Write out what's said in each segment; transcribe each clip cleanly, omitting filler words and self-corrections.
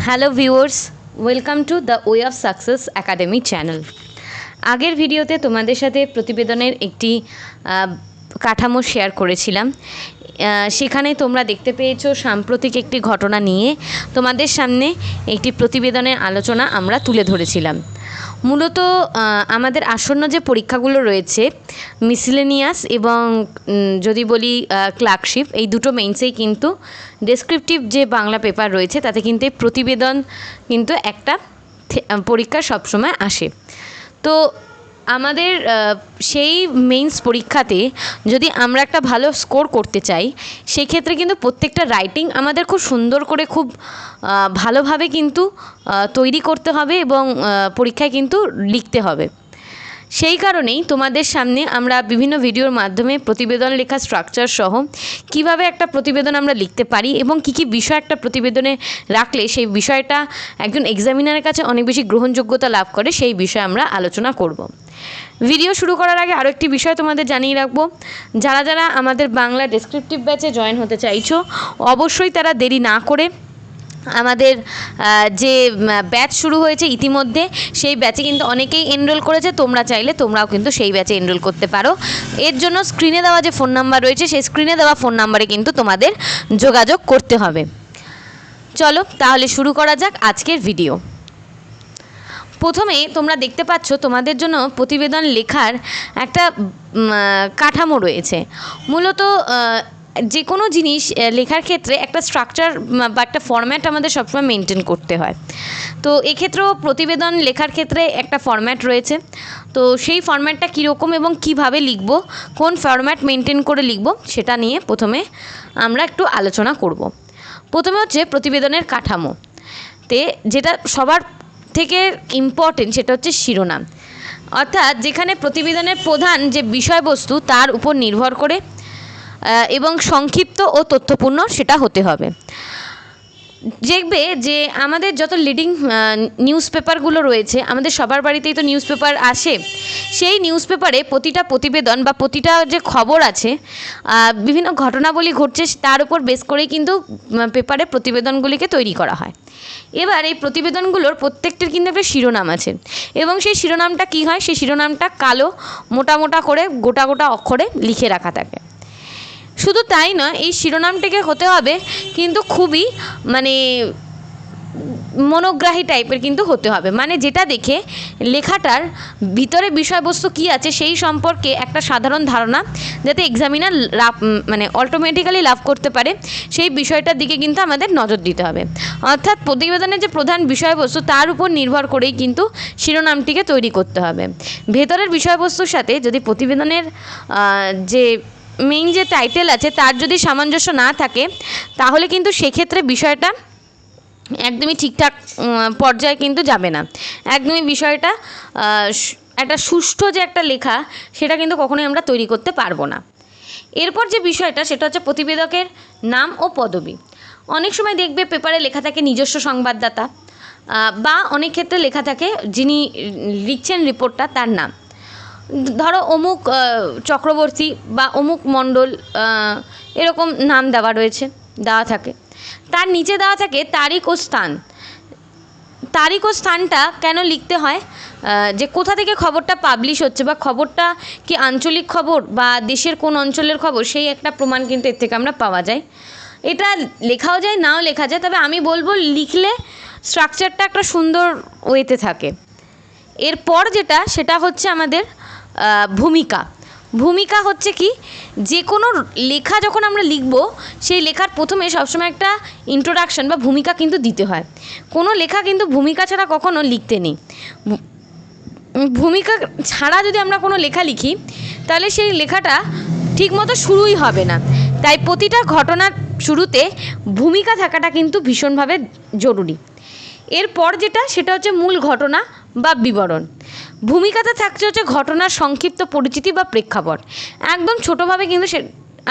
Hello viewers, welcome to the way of success academy channel. আগের ভিডিওতে তোমাদের সাথে প্রতিবেদনের একটি কাঠামো শেয়ার করেছিলাম। সেখানে তোমরা দেখতে পেয়েছো সাম্প্রতিক একটি ঘটনা নিয়ে তোমাদের সামনে একটি প্রতিবেদনের আলোচনা আমরা তুলে ধরেছিলাম। মূলত আমাদের আসন্ন যে পরীক্ষাগুলো রয়েছে মিসেলেনিয়াস এবং যদি বলি ক্লার্কশিপ, এই দুটো মেইনসেই কিন্তু ডেসক্রিপটিভ যে বাংলা পেপার রয়েছে তাতে কিন্তু এই প্রতিবেদন কিন্তু একটা পরীক্ষা সবসময় আসে। তো আমাদের সেই মেইনস পরীক্ষাতে যদি আমরা একটা ভালো স্কোর করতে চাই সেক্ষেত্রে কিন্তু প্রত্যেকটা রাইটিং আমাদের খুব সুন্দর করে খুব ভালোভাবে কিন্তু তৈরি করতে হবে এবং পরীক্ষায় কিন্তু লিখতে হবে। সেই কারণেই তোমাদের সামনে আমরা বিভিন্ন ভিডিওর মাধ্যমে প্রতিবেদন লেখা স্ট্রাকচার সহ কিভাবে একটা প্রতিবেদন আমরা লিখতে পারি এবং কী কী বিষয় একটা প্রতিবেদনে রাখলে সেই বিষয়টা একজন এক্সামিনারের কাছে অনেক বেশি গ্রহণযোগ্যতা লাভ করে, সেই বিষয়ে আমরা আলোচনা করব। ভিডিও শুরু করার আগে আরও একটি বিষয় তোমাদের জানিয়ে রাখবো, যারা যারা আমাদের বাংলা ডেসক্রিপটিভ ব্যাচে জয়েন হতে চাইছো অবশ্যই তারা দেরি না করে আমাদের যে ব্যাচ শুরু হয়েছে ইতিমধ্যে সেই ব্যাচে কিন্তু অনেকেই এনরোল করেছে। তোমরা চাইলে তোমরাও কিন্তু সেই ব্যাচে এনরোল করতে পারো। এর জন্য স্ক্রিনে দেওয়া যে ফোন নাম্বার রয়েছে সেই স্ক্রিনে দেওয়া ফোন নাম্বারে কিন্তু তোমাদের যোগাযোগ করতে হবে। চলো তাহলে শুরু করা যাক আজকের ভিডিও। প্রথমে তোমরা দেখতে পাচ্ছ তোমাদের জন্য প্রতিবেদন লেখার একটা কাঠামো রয়েছে। মূলত যে কোনো জিনিস লেখার ক্ষেত্রে একটা স্ট্রাকচার বা একটা ফরম্যাট আমাদের সবসময় মেনটেন করতে হয়। তো এক্ষেত্রেও প্রতিবেদন লেখার ক্ষেত্রে একটা ফরম্যাট রয়েছে। তো সেই ফরম্যাটটা কীরকম এবং কিভাবে লিখব, কোন ফরম্যাট মেনটেন করে লিখব সেটা নিয়ে প্রথমে আমরা একটু আলোচনা করব। প্রথমে হচ্ছে প্রতিবেদনের কাঠামোতে যেটা সবার থেকে ইম্পর্টেন্ট সেটা হচ্ছে শিরোনাম, অর্থাৎ যেখানে প্রতিবেদনের প্রধান যে বিষয়বস্তু তার উপর নির্ভর করে এবং সংক্ষিপ্ত ও তথ্যপূর্ণ সেটা হতে হবে। দেখবে যে আমাদের যত লিডিং নিউজ পেপারগুলো রয়েছে, আমাদের সবার বাড়িতেই তো নিউজ পেপার আসে, সেই নিউজ পেপারে প্রতিটা প্রতিবেদন বা প্রতিটা যে খবর আছে, বিভিন্ন ঘটনাবলী ঘটছে তার উপর বেস করেই কিন্তু পেপারে প্রতিবেদনগুলিকে তৈরি করা হয়। এবার এই প্রতিবেদনগুলোর প্রত্যেকটির কিন্তু একটা শিরোনাম আছে এবং সেই শিরোনামটা কী হয়, সেই শিরোনামটা কালো মোটা মোটা করে গোটা গোটা অক্ষরে লিখে রাখা থাকে। শুধু তাই নয়, এই শিরোনামটিকে হতে হবে কিন্তু খুবই মনোগ্রাহী টাইপের কিন্তু হতে হবে, যেটা দেখে লেখাটার ভিতরে বিষয়বস্তু কী আছে সেই সম্পর্কে একটা সাধারণ ধারণা যাতে এক্সামিনার অটোমেটিক্যালি লাভ করতে পারে, সেই বিষয়টার দিকে কিন্তু আমাদের নজর দিতে হবে। অর্থাৎ প্রতিবেদনের যে প্রধান বিষয়বস্তু তার উপর নির্ভর করেই কিন্তু শিরোনামটিকে তৈরি করতে হবে। ভেতরের বিষয়বস্তুর সাথে যদি প্রতিবেদনের যে মেইন যে টাইটেল আছে তার যদি সামঞ্জস্য না থাকে তাহলে কিন্তু সেক্ষেত্রে বিষয়টা একদমই ঠিকঠাক পর্যায়ে কিন্তু যাবে না। একদমই বিষয়টা একটা সুষ্ঠু যে একটা লেখা সেটা কিন্তু কখনোই আমরা তৈরি করতে পারবো না। এরপর যে বিষয়টা সেটা হচ্ছে প্রতিবেদকের নাম ও পদবি। অনেক সময় দেখবে পেপারে লেখা থাকে নিজস্ব সংবাদদাতা বা অনেক ক্ষেত্রে লেখা থাকে যিনি লিখছেন রিপোর্টটা তার নাম। ধরো অমুক চক্রবর্তী বা অমুক মণ্ডল এরকম নাম দেওয়া থাকে। তার নিচে দেওয়া থাকে তারিখ ও স্থান। তারিখ ও স্থানটা কেন লিখতে হয়, যে কোথা থেকে খবরটা পাবলিশ হচ্ছে বা খবরটা কি আঞ্চলিক খবর বা দেশের কোন অঞ্চলের খবর, সেই একটা প্রমাণ কিন্তু এর থেকে আমরা পাওয়া যায়। এটা লেখাও যায় নাও লেখা যায়, তবে আমি বলবো লিখলে স্ট্রাকচারটা একটা সুন্দর ওয়েতে থাকে। এরপর সেটা হচ্ছে আমাদের ভূমিকা হচ্ছে কি, যে কোনো লেখা যখন আমরা লিখব সেই লেখার প্রথমে সবসময় একটা ইন্ট্রোডাকশন বা ভূমিকা কিন্তু দিতে হয়। কোনো লেখা কিন্তু ভূমিকা ছাড়া কখনো লিখতে নেই। ভূমিকা ছাড়া যদি আমরা কোনো লেখা লিখি তাহলে সেই লেখাটা ঠিকমতো শুরুই হবে না। তাই প্রতিটা ঘটনার শুরুতে ভূমিকা থাকাটা কিন্তু ভীষণভাবে জরুরি। এরপর সেটা হচ্ছে মূল ঘটনা বা বিবরণ। ভূমিকাতে থাকছে হচ্ছে ঘটনার সংক্ষিপ্ত পরিচিতি বা প্রেক্ষাপট। একদম ছোটোভাবে কিন্তু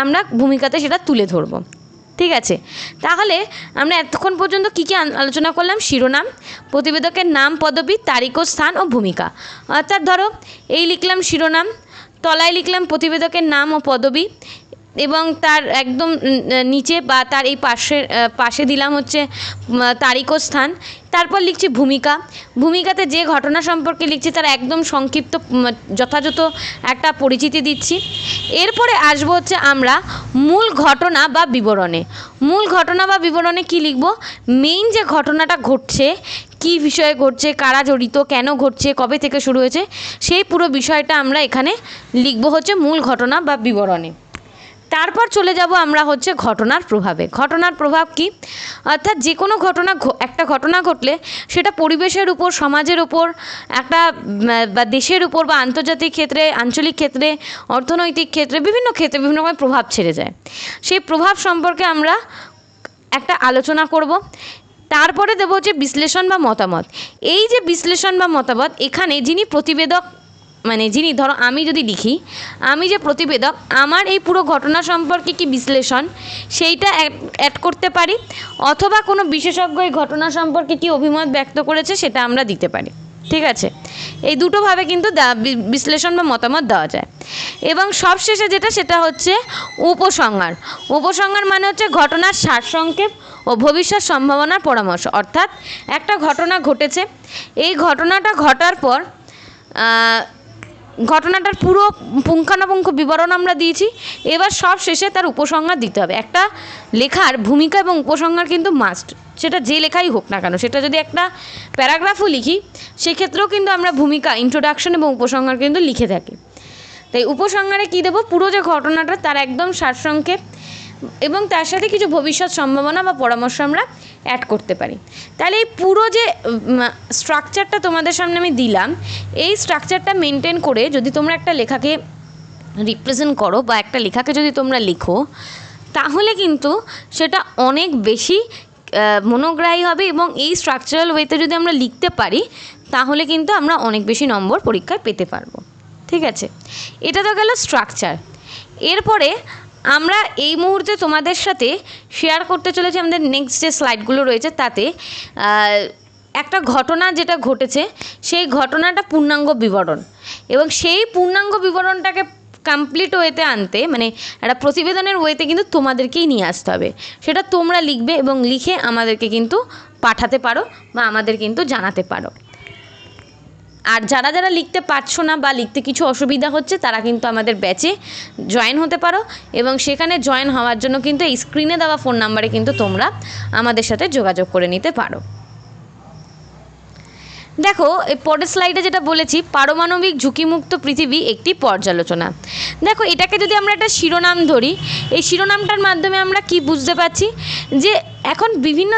আমরা ভূমিকাতে সেটা তুলে ধরব। ঠিক আছে, তাহলে আমরা এতক্ষণ পর্যন্ত কী কী আলোচনা করলাম? শিরোনাম, প্রতিবেদকের নাম, পদবি, তারিখ ও স্থান ও ভূমিকা। অর্থাৎ ধরো এই লিখলাম শিরোনাম, তলায় লিখলাম প্রতিবেদকের নাম ও পদবি, এবং তার একদম নিচে বা তার এই পাশে দিলাম হচ্ছে তারিখ ও স্থান। তারপর লিখছি ভূমিকাতে যে ঘটনা সম্পর্কে লিখছি তার একদম সংক্ষিপ্ত যথাযথ একটা পরিচিতি দিচ্ছি। এরপরে আসবো হচ্ছে আমরা মূল ঘটনা বা বিবরণে কী লিখব, মেইন যে ঘটনাটা ঘটছে, কী বিষয়ে ঘটছে, কারা জড়িত, কেন ঘটছে, কবে থেকে শুরু হয়েছে, সেই পুরো বিষয়টা আমরা এখানে লিখব হচ্ছে মূল ঘটনা বা বিবরণে। তারপর চলে যাব আমরা হচ্ছে ঘটনার প্রভাব কি, অর্থাৎ যে কোনো একটা ঘটনা ঘটলে সেটা পরিবেশের উপর, সমাজের উপর, একটা বা দেশের উপর বা আন্তর্জাতিক ক্ষেত্রে, আঞ্চলিক ক্ষেত্রে, অর্থনৈতিক ক্ষেত্রে, বিভিন্ন রকমের প্রভাব ছেড়ে যায়। সেই প্রভাব সম্পর্কে আমরা একটা আলোচনা করব। তারপরে দেবো হচ্ছে বিশ্লেষণ বা মতামত। এই যে বিশ্লেষণ বা মতামত, এখানে যিনি প্রতিবেদক, মানে ধরো আমি যদি লিখি, আমি যে প্রতিবেদক, আমার এই পুরো ঘটনা সম্পর্কে কি বিশ্লেষণ সেইটা অ্যাড করতে পারি, অথবা কোনো বিশেষজ্ঞ এই ঘটনা সম্পর্কে কি অভিমত ব্যক্ত করেছে সেটা আমরা দিতে পারি। ঠিক আছে, এই দুটোভাবে কিন্তু বিশ্লেষণ বা মতামত দেওয়া যায়। এবং সবশেষে সেটা হচ্ছে উপসংহার মানে হচ্ছে ঘটনার সারসংক্ষেপ ও ভবিষ্যৎ সম্ভাবনার পরামর্শ। অর্থাৎ একটা ঘটনা ঘটেছে, এই ঘটনাটা ঘটার পর ঘটনাটার পুরো পুঙ্খানুপুঙ্খ বিবরণ আমরা দিয়েছি, এবার সব শেষে তার উপসংহার দিতে হবে। একটা লেখার ভূমিকা এবং উপসংহার কিন্তু মাস্ট, সেটা যে লেখাই হোক না কেন। সেটা যদি একটা প্যারাগ্রাফও লিখি সেক্ষেত্রেও কিন্তু আমরা ভূমিকা, ইন্ট্রোডাকশন এবং উপসংহার কিন্তু লিখে থাকি। তাই উপসংহারে কী দেবো, পুরো যে ঘটনাটা তার একদম সারসংক্ষেপ এবং তার সাথে কিছু ভবিষ্যৎ সম্ভাবনা বা পরামর্শ আমরা অ্যাড করতে পারি। তাহলে এই পুরো যে স্ট্রাকচারটা তোমাদের সামনে আমি দিলাম, এই স্ট্রাকচারটা মেনটেন করে যদি তোমরা একটা লেখাকে রিপ্রেজেন্ট করো বা একটা লেখাকে যদি তোমরা লেখো, তাহলে কিন্তু সেটা অনেক বেশি মনোগ্রাহী হবে। এবং এই স্ট্রাকচারাল ওয়েতে যদি আমরা লিখতে পারি তাহলে কিন্তু আমরা অনেক বেশি নম্বর পরীক্ষায় পেতে পারবো। ঠিক আছে, এটা তো গেল স্ট্রাকচার। এরপরে আমরা এই মুহূর্তে তোমাদের সাথে শেয়ার করতে চলেছি আমাদের নেক্সট যে স্লাইডগুলো রয়েছে, তাতে একটা ঘটনা যেটা ঘটেছে সেই ঘটনাটা পূর্ণাঙ্গ বিবরণ, এবং সেই পূর্ণাঙ্গ বিবরণটাকে কমপ্লিট ওয়েতে আনতে, মানে একটা প্রতিবেদনের ওয়েতে কিন্তু তোমাদেরকেই নিয়ে আসতে হবে। সেটা তোমরা লিখবে এবং লিখে আমাদেরকে কিন্তু পাঠাতে পারো বা আমাদের কিন্তু জানাতে পারো। আর যারা লিখতে পারছো না বা লিখতে কিছু অসুবিধা হচ্ছে, তারা কিন্তু আমাদের ব্যাচে জয়েন হতে পারো, এবং সেখানে জয়েন হওয়ার জন্য কিন্তু এই স্ক্রিনে দেওয়া ফোন নাম্বারে কিন্তু তোমরা আমাদের সাথে যোগাযোগ করে নিতে পারো। দেখো, এই পরের স্লাইডে যেটা বলেছি, পারমাণবিক ঝুঁকিমুক্ত পৃথিবী একটি পর্যালোচনা। দেখো, এটাকে যদি আমরা একটা শিরোনাম ধরি, এই শিরোনামটার মাধ্যমে আমরা কি বুঝতে পারছি, যে এখন বিভিন্ন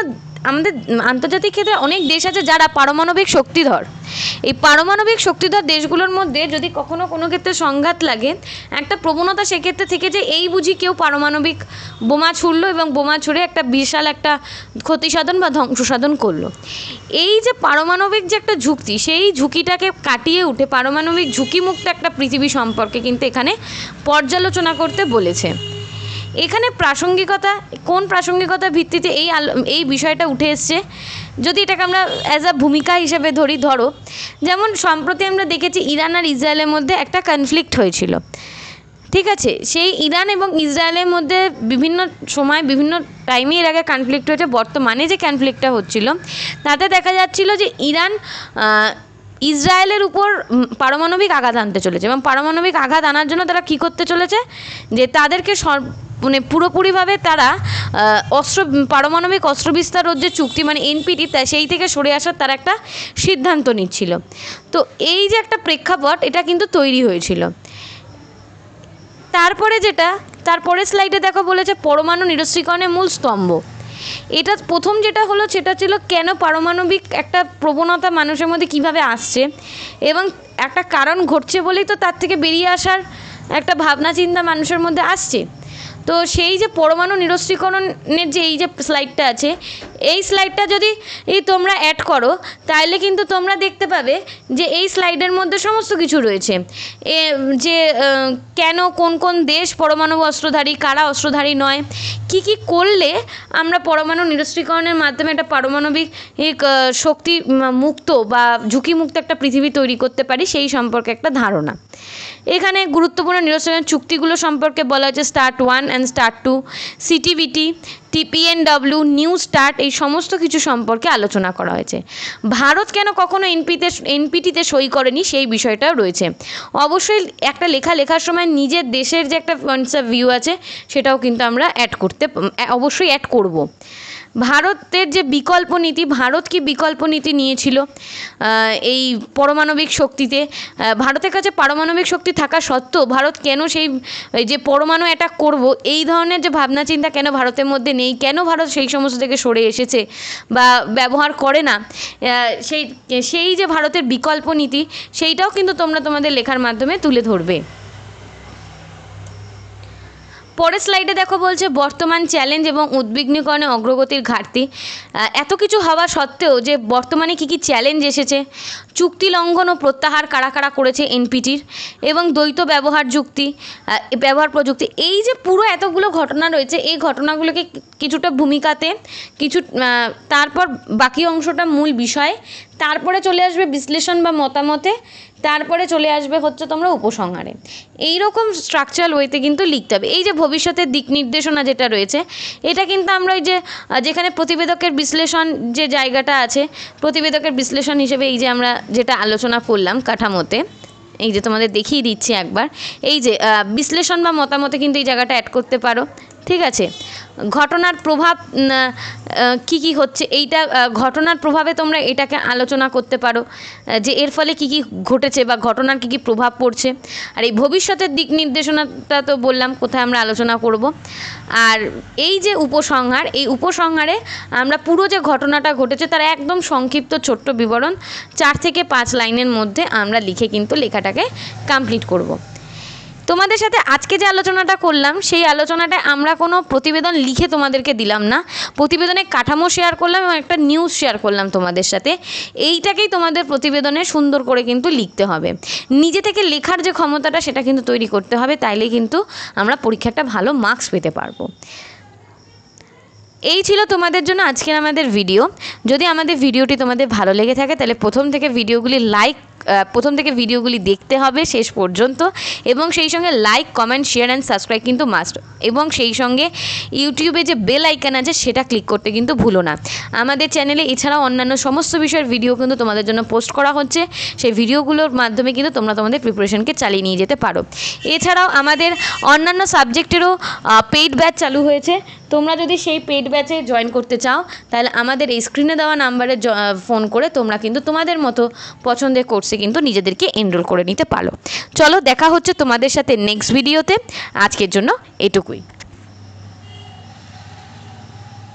আমাদের আন্তর্জাতিক ক্ষেত্রে অনেক দেশ আছে যারা পারমাণবিক শক্তিধর। এই পারমাণবিক শক্তিধর দেশগুলোর মধ্যে যদি কখনো কোনো ক্ষেত্রে সংঘাত লাগে, একটা প্রবণতা সেক্ষেত্রে থেকে যে এই বুঝি কেউ পারমাণবিক বোমা ছুড়লো এবং বোমা ছুড়ে একটা বিশাল একটা ক্ষতিসাধন বা ধ্বংসসাধন করলো। এই যে পারমাণবিক যে একটা ঝুঁকি, সেই ঝুঁকিটাকে কাটিয়ে উঠে পারমাণবিক ঝুঁকিমুক্ত একটা পৃথিবী সম্পর্কে কিন্তু এখানে পর্যালোচনা করতে বলেছে। এখানে কোন প্রাসঙ্গিকতার ভিত্তিতে এই বিষয়টা উঠে এসছে, যদি এটাকে আমরা অ্যাজ আ ভূমিকা হিসেবে ধরো, যেমন সম্প্রতি আমরা দেখেছি ইরান আর ইসরায়েলের মধ্যে একটা কনফ্লিক্ট হয়েছিল। ঠিক আছে, সেই ইরান এবং ইসরায়েলের মধ্যে বিভিন্ন সময় বিভিন্ন টাইমে এর আগে কনফ্লিক্ট হয়েছে। বর্তমানে যে কনফ্লিক্টটা হচ্ছিল তাতে দেখা যাচ্ছিল যে ইরান ইসরায়েলের উপর পারমাণবিক আঘাত আনতে চলেছে, এবং পারমাণবিক আঘাত আনার জন্য তারা কী করতে চলেছে, যে তাদেরকে মানে পুরোপুরিভাবে তারা পারমাণবিক অস্ত্র বিস্তার যে চুক্তি, মানে এনপিটি, সেই থেকে সরে আসার তারা একটা সিদ্ধান্ত নিচ্ছিল। তো এই যে একটা প্রেক্ষাপট, এটা কিন্তু তৈরি হয়েছিল। তারপরে স্লাইডে দেখো বলেছে পরমাণু নিরস্ত্রীকরণের মূল স্তম্ভ। এটা প্রথম যেটা হলো সেটা ছিল কেন পারমাণবিক একটা প্রবণতা মানুষের মধ্যে কিভাবে আসছে, এবং একটা কারণ ঘটছে বলেই তো তার থেকে বেরিয়ে আসার একটা ভাবনা চিন্তা মানুষের মধ্যে আসছে। তো সেই যে পরমাণু নিরস্ত্রীকরণের যে এই যে স্লাইডটা আছে, এই স্লাইডটা যদি তোমরা অ্যাড করো তাহলে কিন্তু তোমরা দেখতে পাবে যে এই স্লাইডের মধ্যে সমস্ত কিছু রয়েছে, যে কেন কোন কোন দেশ পরমাণু অস্ত্রধারী, কারা অস্ত্রধারী নয়, কি কি করলে আমরা পরমাণু নিরস্ত্রীকরণের মাধ্যমে একটা পারমাণবিক শক্তি মুক্ত বা ঝুঁকিমুক্ত একটা পৃথিবী তৈরি করতে পারি সেই সম্পর্কে একটা ধারণা। এখানে গুরুত্বপূর্ণ নিরস্ত্রীকরণ চুক্তিগুলো সম্পর্কে বলা হয়েছে START 1 and START 2, CTBT, TPNW, new start, এই সমস্ত কিছু সম্পর্কে আলোচনা করা হয়েছে। ভারত কেন কখনো এনপিটিতে সই করেনি সেই বিষয়টাও রয়েছে। অবশ্যই একটা লেখার সময় নিজের দেশের যে একটা পয়েন্টস অফ ভিউ আছে সেটাও কিন্তু আমরা অবশ্যই অ্যাড করব। ভারতের যে বিকল্প নীতি, ভারত কি বিকল্প নীতি নিয়েছিল এই পারমাণবিক শক্তিতে? ভারতের কাছে পারমাণবিক শক্তি থাকা সত্ত্বেও ভারত কেন সেই যে পরমাণু অ্যাটাক করব এই ধরনের যে ভাবনা চিন্তা কেন ভারতের মধ্যে নেই, কেন ভারত সেই সমস্ত থেকে সরে এসেছে বা ব্যবহার করে না, সেই যে ভারতের বিকল্প নীতি সেইটাও কিন্তু তোমরা তোমাদের লেখার মাধ্যমে তুলে ধরবে। পরের স্লাইডে দেখো বলছে বর্তমান চ্যালেঞ্জ এবং উদ্বিগ্নীকরণে অগ্রগতির ঘাটতি। এত কিছু হওয়া সত্ত্বেও যে বর্তমানে কী কী চ্যালেঞ্জ এসেছে, চুক্তি লঙ্ঘন ও প্রত্যাহার কারা কারা করেছে এনপিটির, এবং দ্বৈত ব্যবহার প্রযুক্তি, এই যে পুরো এতগুলো ঘটনা রয়েছে এই ঘটনাগুলোকে কিছুটা ভূমিকাতে তারপর বাকি অংশটা মূল বিষয়, তারপরে চলে আসবে বিশ্লেষণ বা মতামতে, তারপরে চলে আসবে হচ্ছে তোমরা উপসংহারে। এই রকম স্ট্রাকচারাল ওয়েতে কিন্তু লিখতে হবে। এই যে ভবিষ্যতের দিক নির্দেশনা যেটা রয়েছে এটা কিন্তু আমরা ওই যে যেখানে প্রতিবেদকের বিশ্লেষণ যে জায়গাটা আছে, প্রতিবেদকের বিশ্লেষণ হিসেবে এই যে আমরা যেটা আলোচনা করলাম কাঠামোতে, এই যে তোমাদের দেখিয়ে দিচ্ছি একবার, এই যে বিশ্লেষণ বা মতামতে কিন্তু এই জায়গাটা অ্যাড করতে পারো। ঠিক আছে, ঘটনার প্রভাব কি কি হচ্ছে, এইটা ঘটনার প্রভাবে তোমরা এটাকে আলোচনা করতে পারো যে এর ফলে কি কি ঘটেছে বা ঘটনার কি কি প্রভাব পড়ছে। আর এই ভবিষ্যতের দিক নির্দেশনাটা তো বললাম কোথায় আমরা আলোচনা করব। আর এই যে উপসংহার, এই উপসংহারে আমরা পুরো যে ঘটনাটা ঘটেছে তার একদম সংক্ষিপ্ত ছোট্ট বিবরণ 4 থেকে 5 লাইনের মধ্যে আমরা লিখে কিন্তু লেখাটাকে কমপ্লিট করব। তোমাদের সাথে আজকে যে আলোচনাটা করলাম সেই আলোচনাটা আমরা কোনো প্রতিবেদন লিখে তোমাদেরকে দিলাম না, প্রতিবেদনের কাঠামো শেয়ার করলাম এবং একটা নিউজ শেয়ার করলাম তোমাদের সাথে। এইটাকেই তোমাদের প্রতিবেদনে সুন্দর করে কিন্তু লিখতে হবে, নিজে থেকে লেখার যে ক্ষমতাটা সেটা কিন্তু তৈরি করতে হবে, তাইলেই কিন্তু আমরা পরীক্ষাটা ভালো মার্কস পেতে পারবো। এই ছিল তোমাদের জন্য আজকের আমাদের ভিডিও। যদি আমাদের ভিডিওটি তোমাদের ভালো লেগে থাকে তাহলে প্রথম থেকে ভিডিওগুলি দেখতে হবে শেষ পর্যন্ত, এবং সেই সঙ্গে like, comment, share and subscribe কিন্তু মাস্ট, এবং সেই সঙ্গে ইউটিউবে যে বেল আইকন আছে সেটা ক্লিক করতে কিন্তু ভুলো না। আমাদের চ্যানেলে এছাড়াও অন্যান্য সমস্ত বিষয়ের ভিডিও কিন্তু তোমাদের জন্য পোস্ট করা হচ্ছে, সেই ভিডিওগুলোর মাধ্যমে কিন্তু তোমরা তোমাদের প্রিপারেশনকে চালিয়ে নিয়ে যেতে পারো। এছাড়াও আমাদের অন্যান্য সাবজেক্টেরও পেইড ব্যাচ চালু হয়েছে, তোমরা যদি সেই পেইড ব্যাচে জয়েন করতে চাও তাহলে আমাদের এই স্ক্রিনে দেওয়া নাম্বারে ফোন করে তোমরা কিন্তু তোমাদের মতো পছন্দের কোর্সে কিন্তু নিজেদেরকে এনরোল করে নিতে পারো। চলো দেখা হচ্ছে তোমাদের সাথে নেক্সট ভিডিওতে, আজকের জন্য এটুকুই।